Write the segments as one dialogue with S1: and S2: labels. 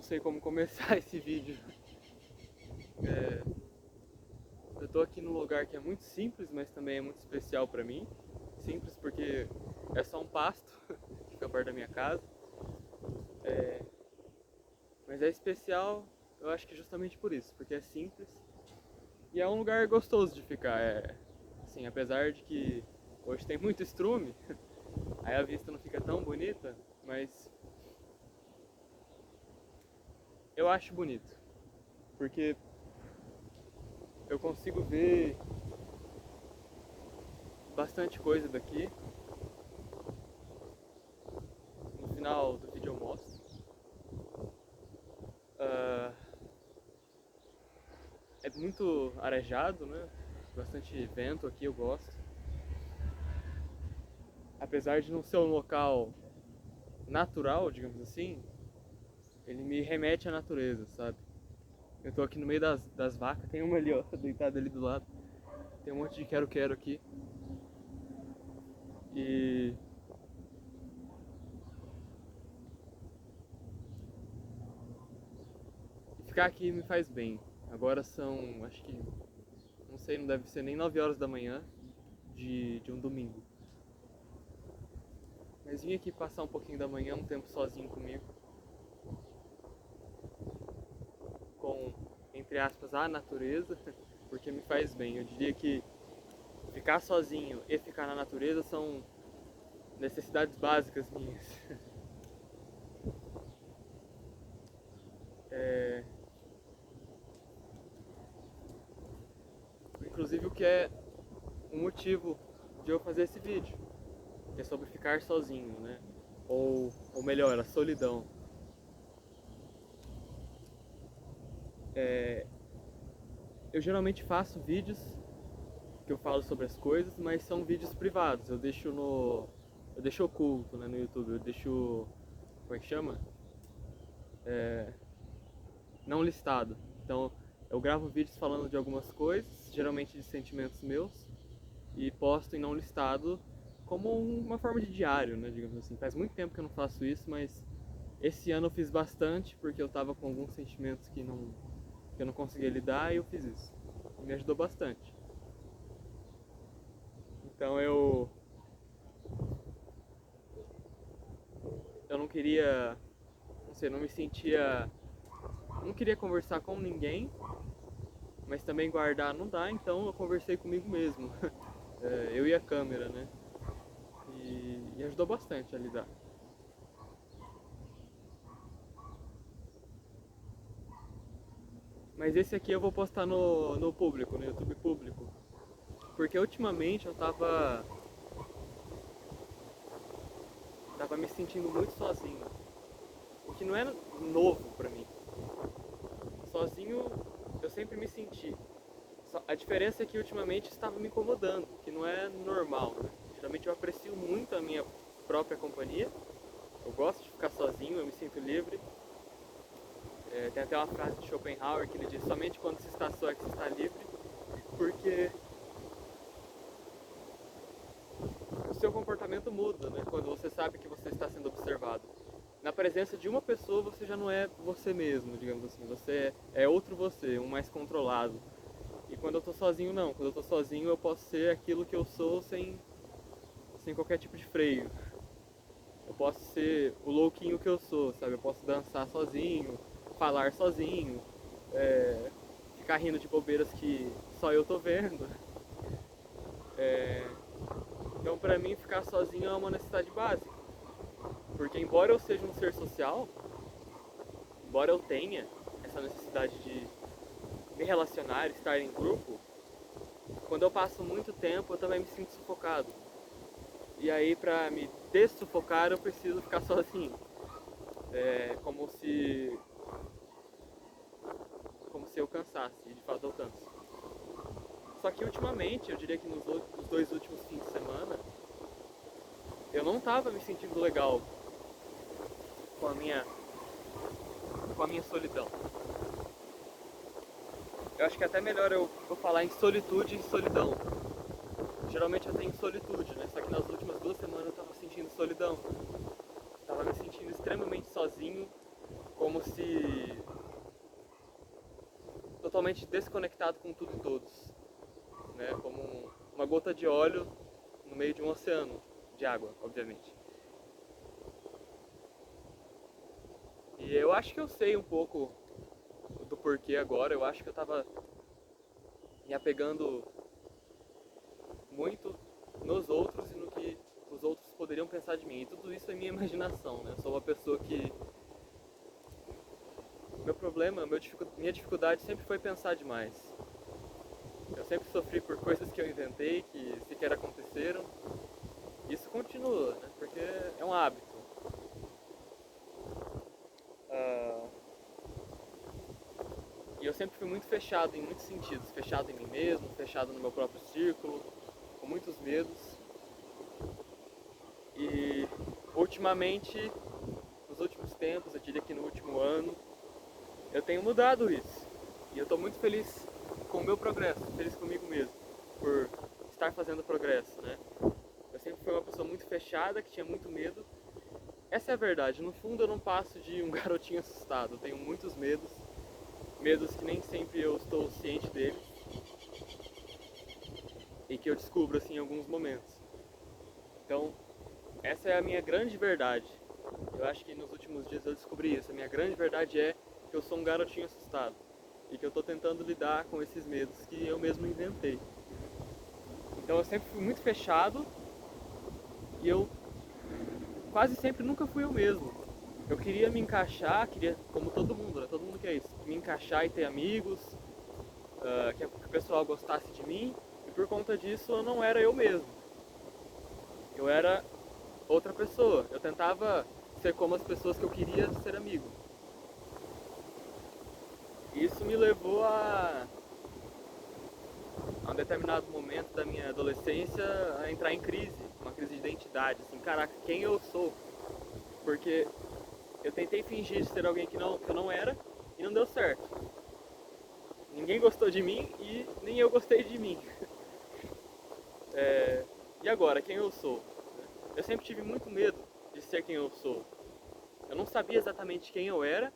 S1: não sei como começar esse vídeo. Eu tô aqui num lugar que é muito simples, mas também é muito especial pra mim. Simples porque é só um pasto que fica perto da minha casa. Mas é especial, eu acho que justamente por isso, porque é simples e é um lugar gostoso de ficar. Assim, apesar de que hoje tem muito estrume, aí a vista não fica tão bonita, mas eu acho bonito, porque eu consigo ver bastante coisa daqui. No final do vídeo eu mostro. Ah, é muito arejado, né? Bastante vento aqui, eu gosto. Apesar de não ser um local natural, digamos assim, ele me remete à natureza, sabe? Eu tô aqui no meio das vacas, tem uma ali, ó, deitada ali do lado. Tem um monte de quero-quero aqui. E ficar aqui me faz bem. Agora são, acho que, não sei, não deve ser nem 9 horas da manhã de um domingo. Mas vim aqui passar um pouquinho da manhã, um tempo sozinho comigo. Com, entre aspas, a natureza, porque me faz bem. Eu diria que ficar sozinho e ficar na natureza são necessidades básicas minhas. É, inclusive o que é o motivo de eu fazer esse vídeo, que é sobre ficar sozinho, né? Ou melhor, a solidão. É, eu geralmente faço vídeos que eu falo sobre as coisas, mas são vídeos privados. Eu deixo oculto, né, no YouTube. Eu deixo, como é que chama? Não listado. Então, eu gravo vídeos falando de algumas coisas, geralmente de sentimentos meus, e posto em não listado como uma forma de diário, né, digamos assim. Faz muito tempo que eu não faço isso, mas esse ano eu fiz bastante porque eu tava com alguns sentimentos que eu não conseguia lidar e eu fiz isso. E me ajudou bastante. Então eu não queria, não sei, não me sentia, não queria conversar com ninguém, mas também guardar não dá, então eu conversei comigo mesmo. Eu e a câmera, né? E ajudou bastante a lidar. Mas esse aqui eu vou postar no público, no YouTube público. Porque ultimamente eu tava me sentindo muito sozinho. O que não é novo pra mim. Sozinho eu sempre me senti. A diferença é que ultimamente estava me incomodando, que não é normal, né? Geralmente eu aprecio muito a minha própria companhia. Eu gosto de ficar sozinho, eu me sinto livre. Tem até uma frase de Schopenhauer que ele diz: somente quando se está só é que se está livre, porque o seu comportamento muda, né? Quando você sabe que você está sendo observado. Na presença de uma pessoa você já não é você mesmo, digamos assim. Você é outro você, um mais controlado. E quando eu tô sozinho, não. Quando eu tô sozinho eu posso ser aquilo que eu sou sem qualquer tipo de freio. Eu posso ser o louquinho que eu sou, sabe? Eu posso dançar sozinho, falar sozinho, é, ficar rindo de bobeiras que só eu tô vendo. É, então pra mim ficar sozinho é uma necessidade básica. Porque embora eu seja um ser social, embora eu tenha essa necessidade de me relacionar, estar em grupo, quando eu passo muito tempo eu também me sinto sufocado. E aí pra me dessufocar eu preciso ficar sozinho. É como se eu cansasse, e de fato eu canso. Só que ultimamente, eu diria que nos dois últimos fins de semana, eu não tava me sentindo legal com a minha, com a minha solidão. Eu acho que é até melhor eu falar em solitude e solidão. Geralmente eu tenho solitude, né? Só que nas últimas 2 semanas eu tava sentindo solidão. Tava me sentindo extremamente sozinho, como se totalmente desconectado com tudo e todos, né? Como uma gota de óleo no meio de um oceano de água, obviamente. E eu acho que eu sei um pouco do porquê agora. Eu acho que eu tava me apegando muito nos outros e no que os outros poderiam pensar de mim. E tudo isso é minha imaginação, né? Eu sou uma pessoa que... Meu problema, minha dificuldade sempre foi pensar demais. Eu sempre sofri por coisas que eu inventei, que sequer aconteceram. Isso continua, né? Porque é um hábito. Ah, e eu sempre fui muito fechado em muitos sentidos. Fechado em mim mesmo, fechado no meu próprio círculo, com muitos medos. E ultimamente, nos últimos tempos, eu diria que no último ano, eu tenho mudado isso. E eu estou muito feliz com o meu progresso, feliz comigo mesmo, por estar fazendo progresso, né? Eu sempre fui uma pessoa muito fechada, que tinha muito medo. Essa é a verdade, no fundo eu não passo de um garotinho assustado, eu tenho muitos medos, medos que nem sempre eu estou ciente deles e que eu descubro assim em alguns momentos. Então, essa é a minha grande verdade. Eu acho que nos últimos dias eu descobri isso. A minha grande verdade é que eu sou um garotinho assustado e que eu estou tentando lidar com esses medos que eu mesmo inventei. Então eu sempre fui muito fechado e eu quase sempre nunca fui eu mesmo. Eu queria me encaixar, queria, como todo mundo, né? Todo mundo quer isso, me encaixar e ter amigos, que o pessoal gostasse de mim, e por conta disso eu não era eu mesmo. Eu era outra pessoa. Eu tentava ser como as pessoas que eu queria ser amigo. Isso me levou a um determinado momento da minha adolescência a entrar em crise, uma crise de identidade, assim, caraca, quem eu sou? Porque eu tentei fingir ser alguém que eu não era e não deu certo. Ninguém gostou de mim e nem eu gostei de mim. E agora, quem eu sou? Eu sempre tive muito medo de ser quem eu sou. Eu não sabia exatamente quem eu era,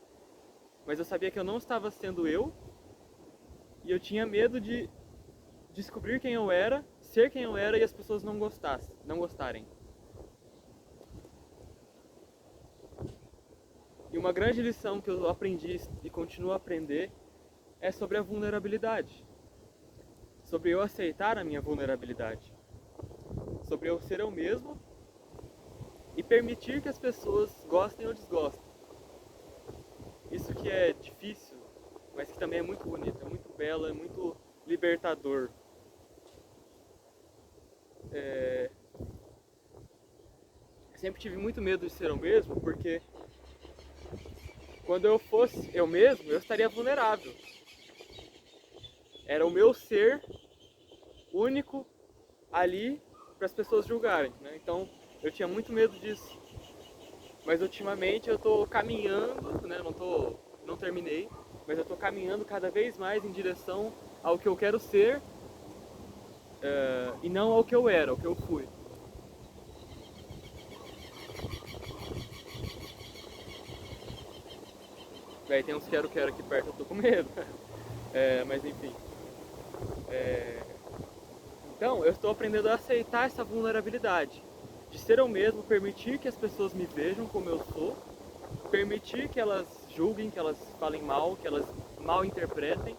S1: mas eu sabia que eu não estava sendo eu, e eu tinha medo de descobrir quem eu era, ser quem eu era e as pessoas não gostarem. E uma grande lição que eu aprendi e continuo a aprender é sobre a vulnerabilidade. Sobre eu aceitar a minha vulnerabilidade. Sobre eu ser eu mesmo e permitir que as pessoas gostem ou desgostem. Isso que é difícil, mas que também é muito bonito, é muito belo, é muito libertador. É... Sempre tive muito medo de ser eu mesmo, porque quando eu fosse eu mesmo, eu estaria vulnerável. Era o meu ser único ali para as pessoas julgarem, né? Então eu tinha muito medo disso. Mas ultimamente eu tô caminhando, né? Não terminei, mas eu tô caminhando cada vez mais em direção ao que eu quero ser, e não ao que eu era, ao que eu fui. Véi, tem uns quero-quero aqui perto, eu tô com medo. Mas enfim. Então, eu estou aprendendo a aceitar essa vulnerabilidade. De ser eu mesmo, permitir que as pessoas me vejam como eu sou, permitir que elas julguem, que elas falem mal, que elas mal interpretem,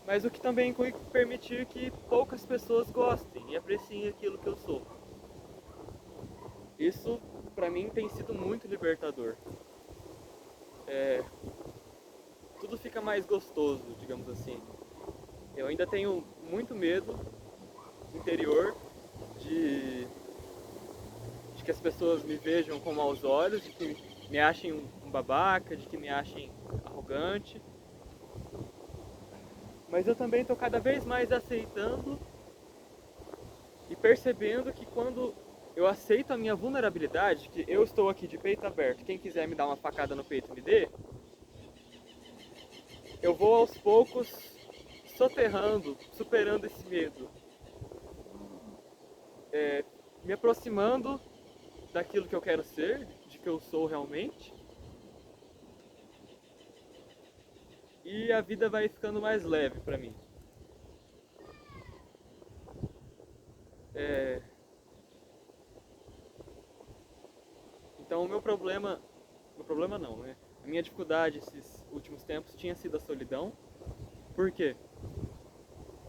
S1: mas o que também inclui permitir que poucas pessoas gostem e apreciem aquilo que eu sou. Isso, pra mim, tem sido muito libertador. Tudo fica mais gostoso, digamos assim. Eu ainda tenho muito medo interior de que as pessoas me vejam com maus olhos, de que me achem um babaca, de que me achem arrogante. Mas eu também estou cada vez mais aceitando e percebendo que quando eu aceito a minha vulnerabilidade, que eu estou aqui de peito aberto, quem quiser me dar uma facada no peito me dê, eu vou aos poucos soterrando, superando esse medo, me aproximando daquilo que eu quero ser, de que eu sou realmente, e a vida vai ficando mais leve pra mim. É, então meu problema não, né? A minha dificuldade esses últimos tempos tinha sido a solidão. Por quê?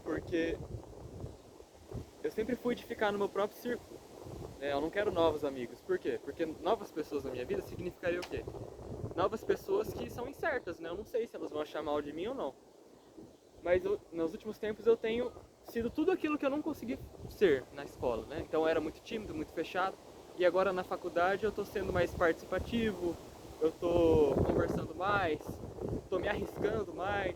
S1: Porque eu sempre fui de ficar no meu próprio círculo. Né? Eu não quero novos amigos. Por quê? Porque novas pessoas na minha vida significaria o quê? Novas pessoas que são incertas, né? Eu não sei se elas vão achar mal de mim ou não. Mas nos últimos tempos eu tenho sido tudo aquilo que eu não consegui ser na escola, né? Então eu era muito tímido, muito fechado. E agora na faculdade eu tô sendo mais participativo, eu tô conversando mais, tô me arriscando mais.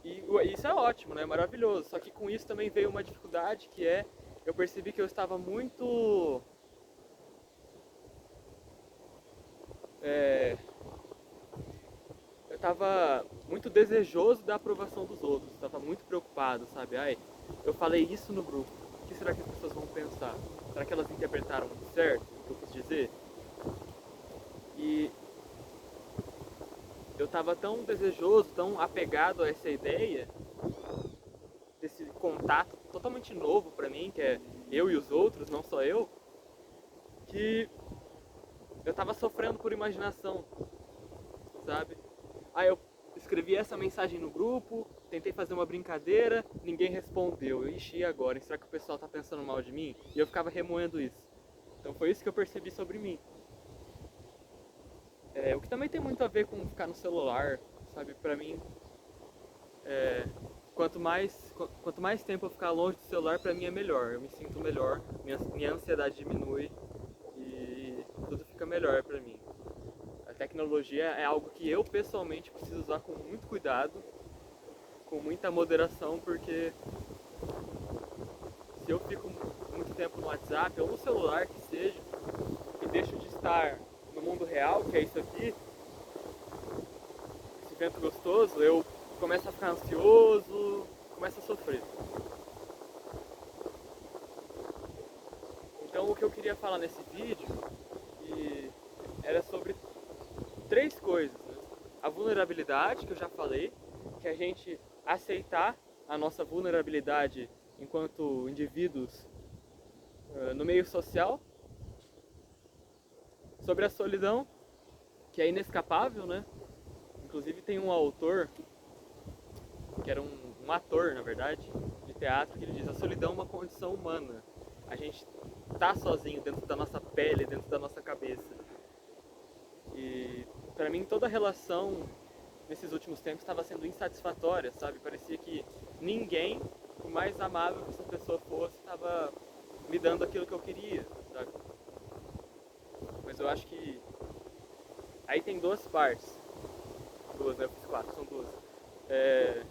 S1: E isso é ótimo, né? Maravilhoso. Só que com isso também veio uma dificuldade que é eu percebi que eu estava muito é, eu estava muito desejoso da aprovação dos outros, estava muito preocupado, sabe? Ai, eu falei isso no grupo, o que será que as pessoas vão pensar? Será que elas interpretaram certo o que eu quis dizer? E eu estava tão desejoso, tão apegado a essa ideia, desse contato totalmente novo para mim, que é eu e os outros, não só eu, que eu estava sofrendo por imaginação, sabe? Aí eu escrevi essa mensagem no grupo, tentei fazer uma brincadeira, ninguém respondeu. Ixi, e agora? Será que o pessoal tá pensando mal de mim? E eu ficava remoendo isso. Então foi isso que eu percebi sobre mim. O que também tem muito a ver com ficar no celular, sabe? Pra mim, é, quanto mais tempo eu ficar longe do celular, pra mim é melhor. Eu me sinto melhor, minha ansiedade diminui e tudo fica melhor pra mim. A tecnologia é algo que eu pessoalmente preciso usar com muito cuidado, com muita moderação, porque se eu fico muito tempo no WhatsApp ou no celular que seja, e deixo de estar no mundo real, que é isso aqui, esse vento gostoso, eu começo a ficar ansioso, começo a sofrer. Então o que eu queria falar nesse vídeo era sobre três coisas, né? A vulnerabilidade, que eu já falei, que é a gente aceitar a nossa vulnerabilidade enquanto indivíduos no meio social, sobre a solidão, que é inescapável, né? Inclusive tem um autor, que era um ator, na verdade, de teatro, que ele diz: a solidão é uma condição humana. A gente tá sozinho dentro da nossa pele, dentro da nossa cabeça. E pra mim toda relação nesses últimos tempos estava sendo insatisfatória, sabe? Parecia que ninguém, por mais amável que essa pessoa fosse, estava me dando aquilo que eu queria, sabe? Mas eu acho que aí tem duas partes. Duas, né? Eu fiz quatro, são duas. É...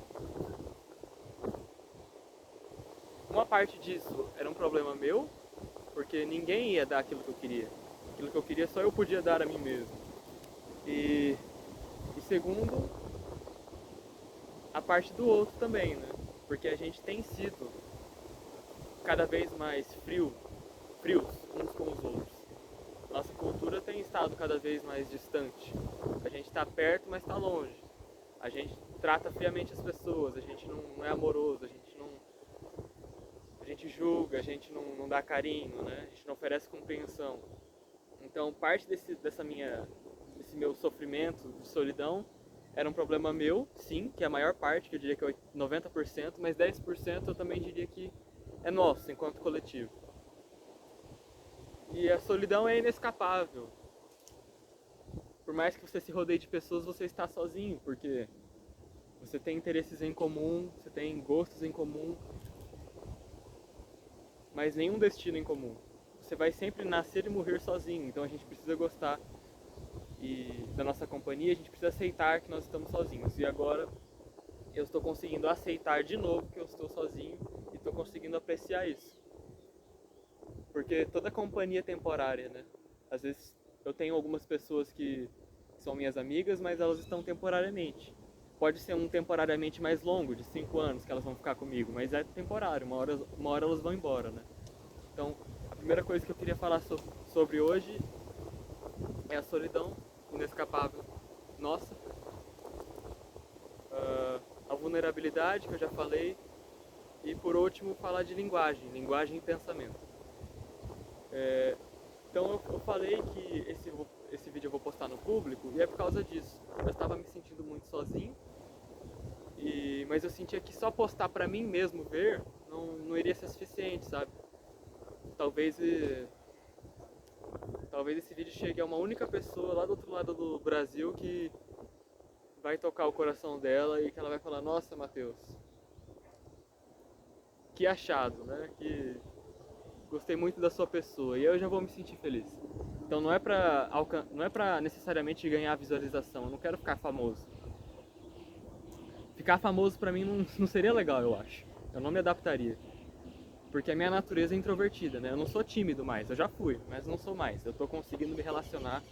S1: Uma parte disso era um problema meu, porque ninguém ia dar aquilo que eu queria. Aquilo que eu queria só eu podia dar a mim mesmo. E, e segundo, a parte do outro também, né? Porque a gente tem sido cada vez mais frios uns com os outros. Nossa cultura tem estado cada vez mais distante. A gente está perto, mas está longe. A gente trata friamente as pessoas, a gente não é amoroso, a gente julga, a gente não dá carinho, né? A gente não oferece compreensão. Então, parte desse meu sofrimento de solidão era um problema meu, sim, que é a maior parte, que eu diria que é 90%, mas 10% eu também diria que é nosso, enquanto coletivo. E a solidão é inescapável. Por mais que você se rodeie de pessoas, você está sozinho, porque você tem interesses em comum, você tem gostos em comum, mas nenhum destino em comum. Você vai sempre nascer e morrer sozinho, então a gente precisa gostar da nossa companhia, a gente precisa aceitar que nós estamos sozinhos. E agora eu estou conseguindo aceitar de novo que eu estou sozinho e estou conseguindo apreciar isso. Porque toda companhia é temporária, né? Às vezes eu tenho algumas pessoas que são minhas amigas, mas elas estão temporariamente. Pode ser um temporariamente mais longo, de 5 anos, que elas vão ficar comigo, mas é temporário, uma hora elas vão embora, né? Então, a primeira coisa que eu queria falar sobre hoje é a solidão inescapável nossa, vulnerabilidade, que eu já falei, e por último falar de linguagem e pensamento. Então eu falei que esse vídeo eu vou postar no público e é por causa disso. Eu estava me sentindo muito sozinho, mas eu sentia que só postar pra mim mesmo ver não iria ser suficiente, sabe? Talvez esse vídeo chegue a uma única pessoa lá do outro lado do Brasil que vai tocar o coração dela e que ela vai falar: nossa, Matheus, que achado, né? Que gostei muito da sua pessoa, e eu já vou me sentir feliz. Então não é pra necessariamente ganhar visualização, eu não quero ficar famoso. Ficar famoso pra mim não seria legal, eu acho. Eu não me adaptaria. Porque a minha natureza é introvertida, né? Eu não sou tímido mais, eu já fui, mas não sou mais. Eu tô conseguindo me relacionar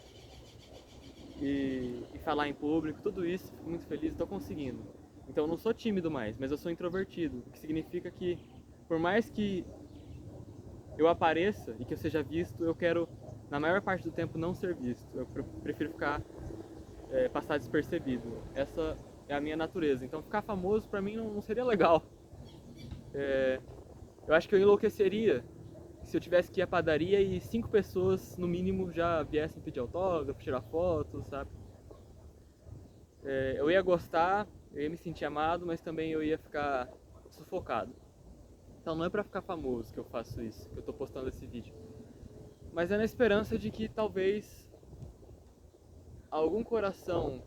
S1: e falar em público, tudo isso, fico muito feliz, tô conseguindo. Então eu não sou tímido mais, mas eu sou introvertido, o que significa que, por mais que eu apareça e que eu seja visto, eu quero, na maior parte do tempo, não ser visto. Eu prefiro passar despercebido. Essa é a minha natureza. Então ficar famoso pra mim não seria legal. Eu acho que eu enlouqueceria se eu tivesse que ir à padaria e 5 pessoas, no mínimo, já viessem pedir autógrafo, tirar foto, sabe? Eu ia gostar, eu ia me sentir amado, mas também eu ia ficar sufocado. Então não é pra ficar famoso que eu faço isso, que eu tô postando esse vídeo. Mas é na esperança de que talvez algum coração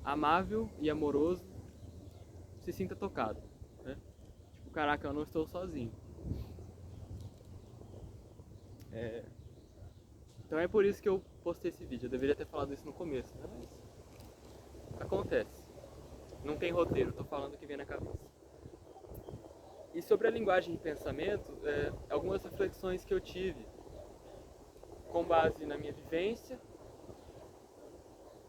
S1: amável e amoroso se sinta tocado, né? Tipo, caraca, eu não estou sozinho. Então é por isso que eu postei esse vídeo. Eu deveria ter falado isso no começo, né? Mas acontece. Não tem roteiro, tô falando o que vem na cabeça. E sobre a linguagem de pensamento, algumas reflexões que eu tive com base na minha vivência,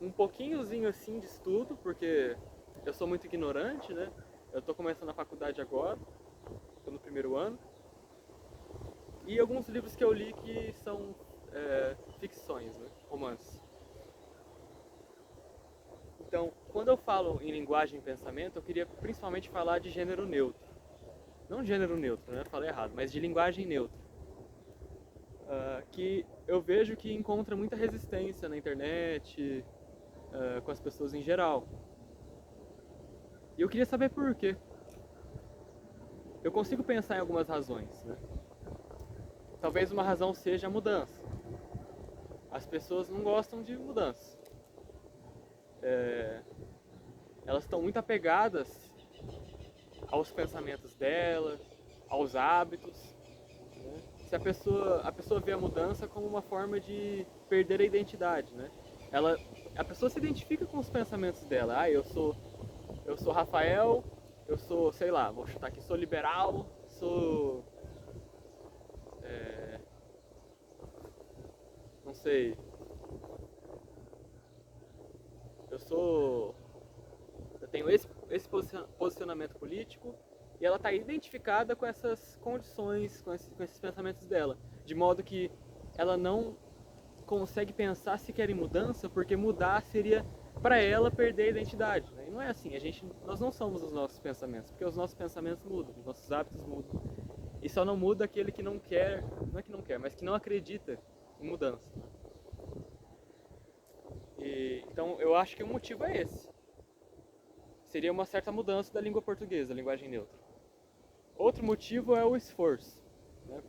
S1: um pouquinhozinho assim de estudo, porque eu sou muito ignorante, né? Eu tô começando a faculdade agora, tô no primeiro ano, e alguns livros que eu li que são ficções, né? Romances. Então, quando eu falo em linguagem e pensamento, eu queria principalmente falar de gênero neutro. Não de gênero neutro, né? Eu falei errado, mas de linguagem neutra. Que eu vejo que encontra muita resistência na internet, com as pessoas em geral. E eu queria saber por quê. Eu consigo pensar em algumas razões, né? Talvez uma razão seja a mudança. As pessoas não gostam de mudança. Elas estão muito apegadas aos pensamentos delas, aos hábitos. Né? Se a pessoa vê a mudança como uma forma de perder a identidade, né? A pessoa se identifica com os pensamentos dela. Ah, eu sou Rafael, eu sou, sei lá, vou chutar aqui, sou liberal, sou não sei, eu tenho esse posicionamento político, e ela está identificada com essas condições, com esses pensamentos dela, de modo que ela não consegue pensar sequer em mudança, porque mudar seria para ela perder a identidade, né? E não é assim, nós não somos os nossos pensamentos, porque os nossos pensamentos mudam, os nossos hábitos mudam, e só não muda aquele que não quer, não é que não quer, mas que não acredita em mudança, né? Então eu acho que o motivo é esse. Seria uma certa mudança da língua portuguesa, a linguagem neutra. Outro motivo é o esforço, né?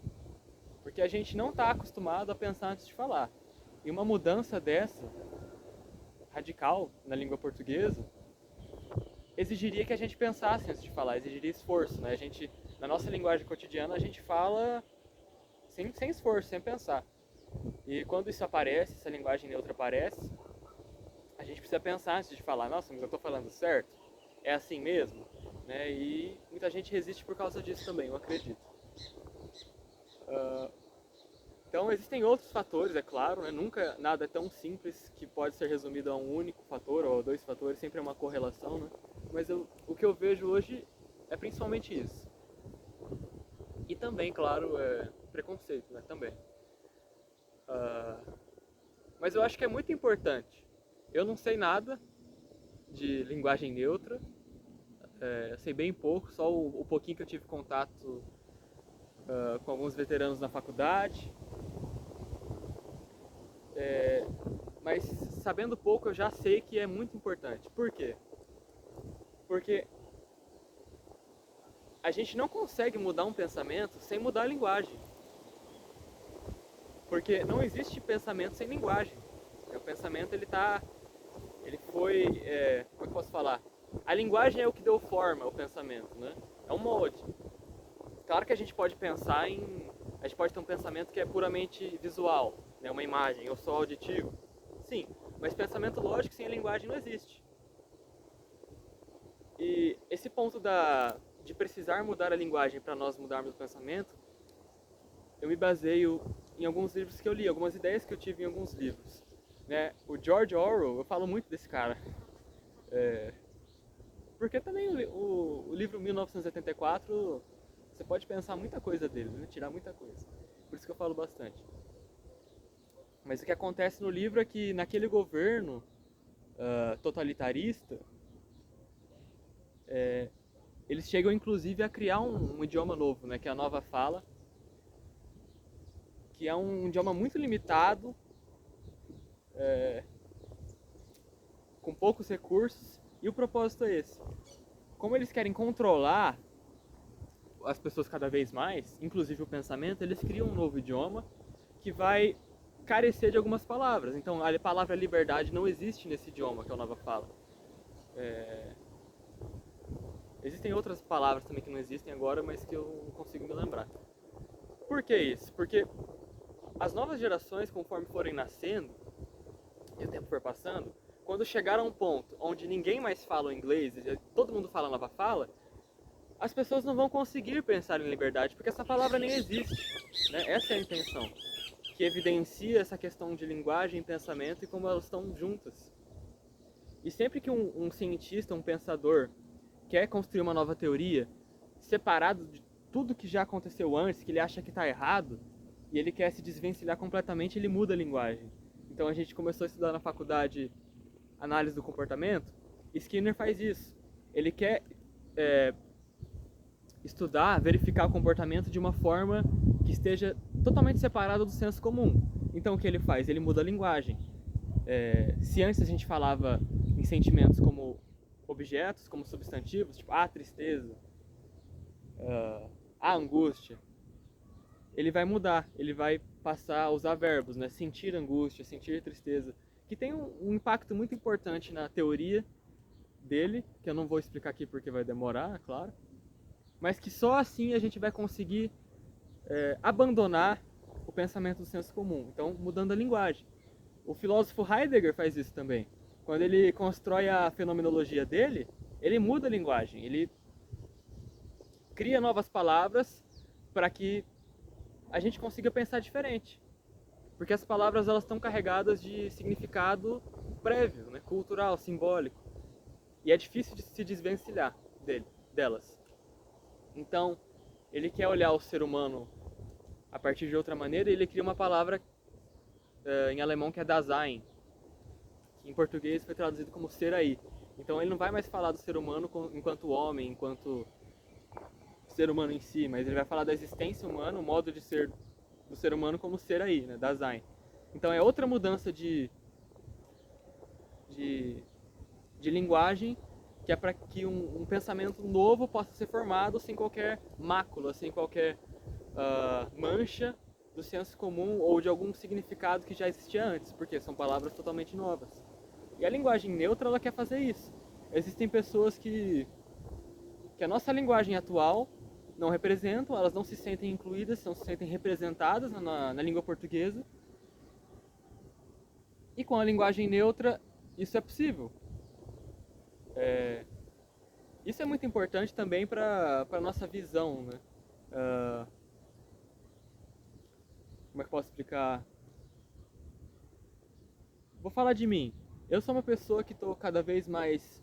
S1: Porque a gente não está acostumado a pensar antes de falar. E uma mudança dessa, radical, na língua portuguesa, exigiria que a gente pensasse antes de falar, exigiria esforço, né? Na nossa linguagem cotidiana, a gente fala sem esforço, sem pensar. E quando isso aparece, essa linguagem neutra aparece, a gente precisa pensar antes de falar: nossa, mas eu estou falando certo? É assim mesmo? Né? E muita gente resiste por causa disso também, eu acredito. Então existem outros fatores, é claro, né? Nunca nada é tão simples que pode ser resumido a um único fator ou a dois fatores, sempre é uma correlação, né? Mas o que eu vejo hoje é principalmente isso. E também, claro, preconceito, né? Também. Ah, mas eu acho que é muito importante. Eu não sei nada de linguagem neutra, sei bem pouco, só o pouquinho que eu tive contato com alguns veteranos na faculdade. Mas sabendo pouco eu já sei que é muito importante. Por quê? Porque a gente não consegue mudar um pensamento sem mudar a linguagem. Porque não existe pensamento sem linguagem. O pensamento ele foi, como é que eu posso falar? A linguagem é o que deu forma ao pensamento, né? É um molde. Claro que a gente pode pensar a gente pode ter um pensamento que é puramente visual, né? Uma imagem, ou só auditivo. Sim, mas pensamento lógico sem a linguagem não existe. E esse ponto de precisar mudar a linguagem para nós mudarmos o pensamento, eu me baseio em alguns livros que eu li, algumas ideias que eu tive em alguns livros. Né? O George Orwell, eu falo muito desse cara. Porque também o livro 1984, você pode pensar muita coisa dele, né? Tirar muita coisa. Por isso que eu falo bastante. Mas o que acontece no livro é que naquele governo totalitarista, eles chegam inclusive a criar um idioma novo, né? Que é a nova fala, que é um idioma muito limitado, com poucos recursos, e o propósito é esse. Como eles querem controlar as pessoas cada vez mais, inclusive o pensamento, eles criam um novo idioma que vai carecer de algumas palavras. Então a palavra liberdade não existe nesse idioma que é a nova fala. Existem outras palavras também que não existem agora, mas que eu não consigo me lembrar. Por que isso? Porque as novas gerações, conforme forem nascendo e o tempo for passando, quando chegar a um ponto onde ninguém mais fala o inglês, todo mundo fala a nova fala, as pessoas não vão conseguir pensar em liberdade, porque essa palavra nem existe. Né? Essa é a intenção, que evidencia essa questão de linguagem e pensamento e como elas estão juntas. E sempre que um cientista, um pensador, quer construir uma nova teoria, separado de tudo que já aconteceu antes, que ele acha que está errado, e ele quer se desvencilhar completamente, ele muda a linguagem. Então a gente começou a estudar na faculdade análise do comportamento, Skinner faz isso. Ele quer estudar, verificar o comportamento de uma forma que esteja totalmente separada do senso comum. Então o que ele faz? Ele muda a linguagem. Se antes a gente falava em sentimentos como objetos, como substantivos, tipo tristeza, angústia, ele vai mudar, ele vai passar a usar verbos, né? Sentir angústia, sentir tristeza, que tem um impacto muito importante na teoria dele, que eu não vou explicar aqui porque vai demorar, claro, mas que só assim a gente vai conseguir abandonar o pensamento do senso comum, então mudando a linguagem. O filósofo Heidegger faz isso também. Quando ele constrói a fenomenologia dele, ele muda a linguagem, ele cria novas palavras para que a gente consiga pensar diferente. Porque as palavras elas estão carregadas de significado prévio, né, cultural, simbólico. E é difícil de se desvencilhar delas. Então, ele quer olhar o ser humano a partir de outra maneira e ele cria uma palavra em alemão que é Dasein, que em português foi traduzido como ser aí. Então ele não vai mais falar do ser humano enquanto homem, enquanto ser humano em si, mas ele vai falar da existência humana, o modo de ser do ser humano como ser aí, né, Dasein. Então é outra mudança de, de linguagem que é para que um pensamento novo possa ser formado sem qualquer mácula, sem qualquer mancha do senso comum ou de algum significado que já existia antes, porque são palavras totalmente novas. E a linguagem neutra ela quer fazer isso. Existem pessoas que a nossa linguagem atual não representam, elas não se sentem incluídas, não se sentem representadas na língua portuguesa. E com a linguagem neutra isso é possível. Isso é muito importante também para a nossa visão, né? Como é que eu posso explicar? Vou falar de mim. Eu sou uma pessoa que estou cada vez mais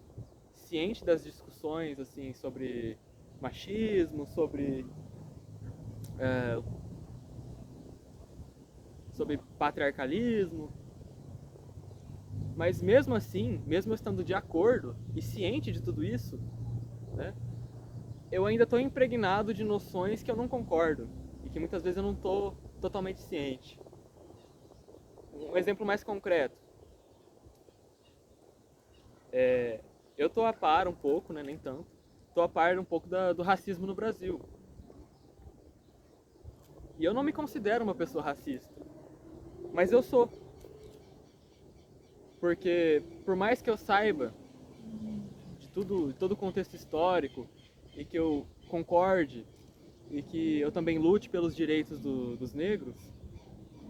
S1: ciente das discussões assim sobre machismo, sobre sobre patriarcalismo. Mas mesmo assim, mesmo eu estando de acordo e ciente de tudo isso, né, eu ainda estou impregnado de noções que eu não concordo e que muitas vezes eu não estou totalmente ciente. Um exemplo mais concreto. Eu estou a par um pouco, né, nem tanto, estou a par um pouco do racismo no Brasil. E eu não me considero uma pessoa racista, mas eu sou. Porque por mais que eu saiba de todo o contexto histórico e que eu concorde e que eu também lute pelos direitos dos negros,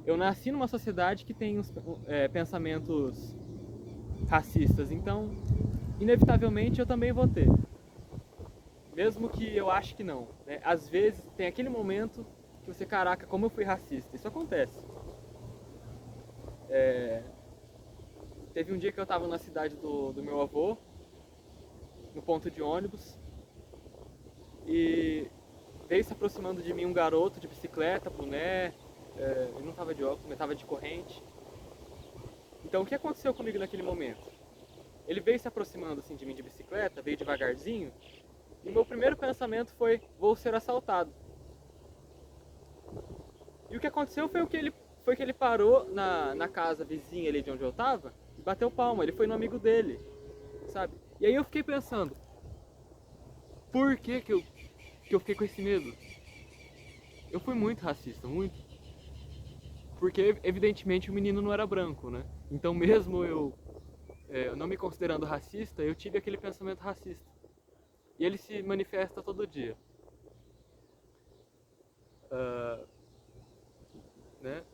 S1: eu nasci numa sociedade que tem pensamentos racistas, então inevitavelmente eu também vou ter, mesmo que eu ache que não, né? Às vezes tem aquele momento que você, caraca, como eu fui racista, isso acontece. Teve um dia que eu estava na cidade do meu avô, no ponto de ônibus, e veio se aproximando de mim um garoto de bicicleta, boné, ele não estava de óculos, mas estava de corrente. Então o que aconteceu comigo naquele momento? Ele veio se aproximando assim de mim de bicicleta, veio devagarzinho, e o meu primeiro pensamento foi, vou ser assaltado. E o que aconteceu foi que ele parou na casa vizinha ali de onde eu estava e bateu palma, ele foi no amigo dele, sabe? E aí eu fiquei pensando, por que eu fiquei com esse medo? Eu fui muito racista, muito. Porque evidentemente o menino não era branco, né? Então mesmo eu não me considerando racista, eu tive aquele pensamento racista. E ele se manifesta todo dia. Né?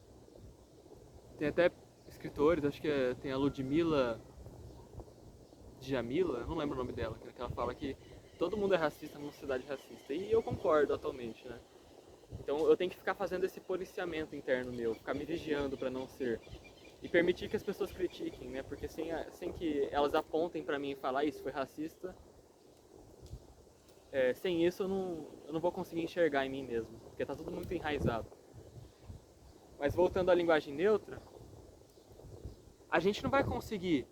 S1: Tem até escritores, acho que tem a Ludmilla Djamila, não lembro o nome dela, que ela fala que todo mundo é racista numa sociedade racista. E eu concordo atualmente, né? Então eu tenho que ficar fazendo esse policiamento interno meu, ficar me vigiando para não ser. E permitir que as pessoas critiquem, né? Porque sem que elas apontem pra mim e falar isso foi racista, sem isso eu não vou conseguir enxergar em mim mesmo, porque tá tudo muito enraizado. Mas voltando à linguagem neutra, a gente não vai conseguir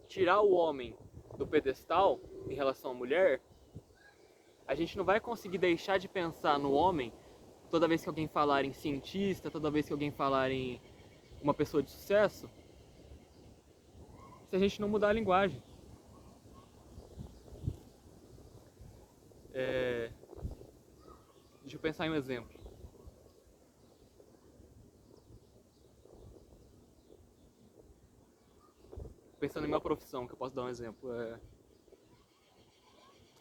S1: tirar o homem do pedestal em relação à mulher, a gente não vai conseguir deixar de pensar no homem toda vez que alguém falar em cientista, toda vez que alguém falar em uma pessoa de sucesso, se a gente não mudar a linguagem. Deixa eu pensar em um exemplo. Pensando em uma profissão, que eu posso dar um exemplo.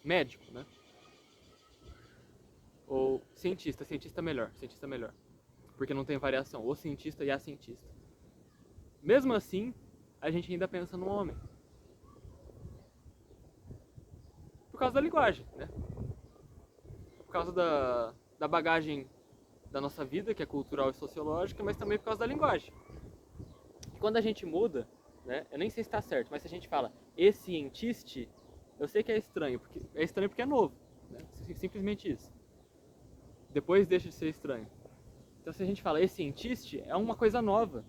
S1: Médico, né? Ou cientista, cientista melhor. Porque não tem variação, o cientista e a cientista. Mesmo assim, a gente ainda pensa no homem. Por causa da linguagem, né? Por causa da bagagem da nossa vida, que é cultural e sociológica, mas também por causa da linguagem. E quando a gente muda, né? Eu nem sei se está certo, mas se a gente fala e cientiste, eu sei que é estranho porque é novo, né? Simplesmente isso. Depois deixa de ser estranho. Então se a gente fala e cientiste, é uma coisa nova.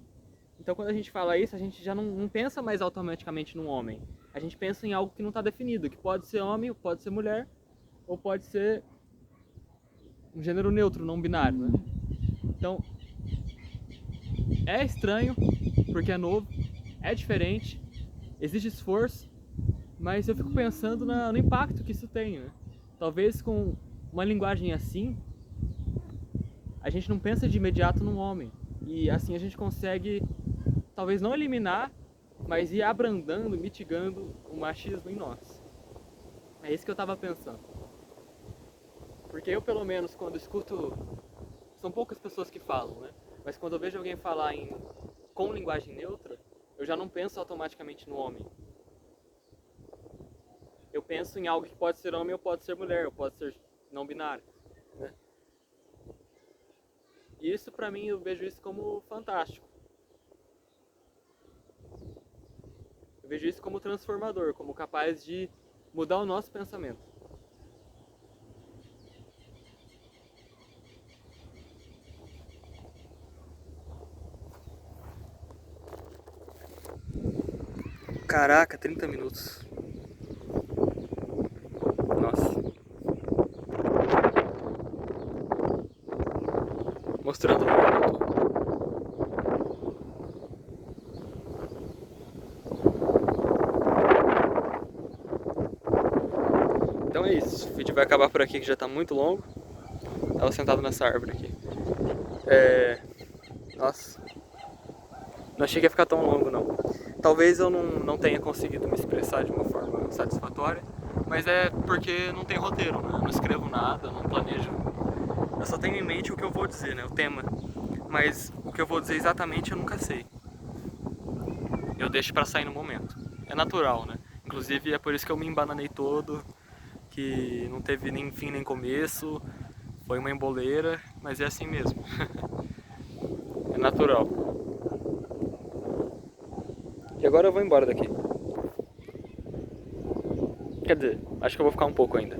S1: Então quando a gente fala isso, a gente já não pensa mais automaticamente num homem. A gente pensa em algo que não está definido, que pode ser homem, pode ser mulher, ou pode ser um gênero neutro, não binário, né? Então, é estranho, porque é novo, é diferente, exige esforço, mas eu fico pensando no impacto que isso tem, né? Talvez com uma linguagem assim, a gente não pensa de imediato num homem. E assim a gente consegue, talvez não eliminar, mas ir abrandando, mitigando o machismo em nós. É isso que eu tava pensando. Porque eu, pelo menos, quando escuto... São poucas pessoas que falam, né? Mas quando eu vejo alguém falar com linguagem neutra, eu já não penso automaticamente no homem. Eu penso em algo que pode ser homem ou pode ser mulher, ou pode ser não binário, né? E isso, pra mim, eu vejo isso como fantástico. Eu vejo isso como transformador, como capaz de mudar o nosso pensamento. Caraca, 30 minutos. Nossa. Mostrando o lugar que eu tô. Então é isso. O vídeo vai acabar por aqui, que já tá muito longo. Tava sentado nessa árvore aqui. Nossa. Não achei que ia ficar tão longo, não. Talvez eu não tenha conseguido me expressar de uma forma satisfatória, mas é porque não tem roteiro, né? Eu não escrevo nada, não planejo. Eu só tenho em mente o que eu vou dizer, né? O tema. Mas o que eu vou dizer exatamente eu nunca sei. Eu deixo pra sair no momento. É natural, né? Inclusive é por isso que eu me embananei todo, que não teve nem fim nem começo, foi uma emboleira, mas é assim mesmo. É natural. E agora eu vou embora daqui. Quer dizer, acho que eu vou ficar um pouco ainda.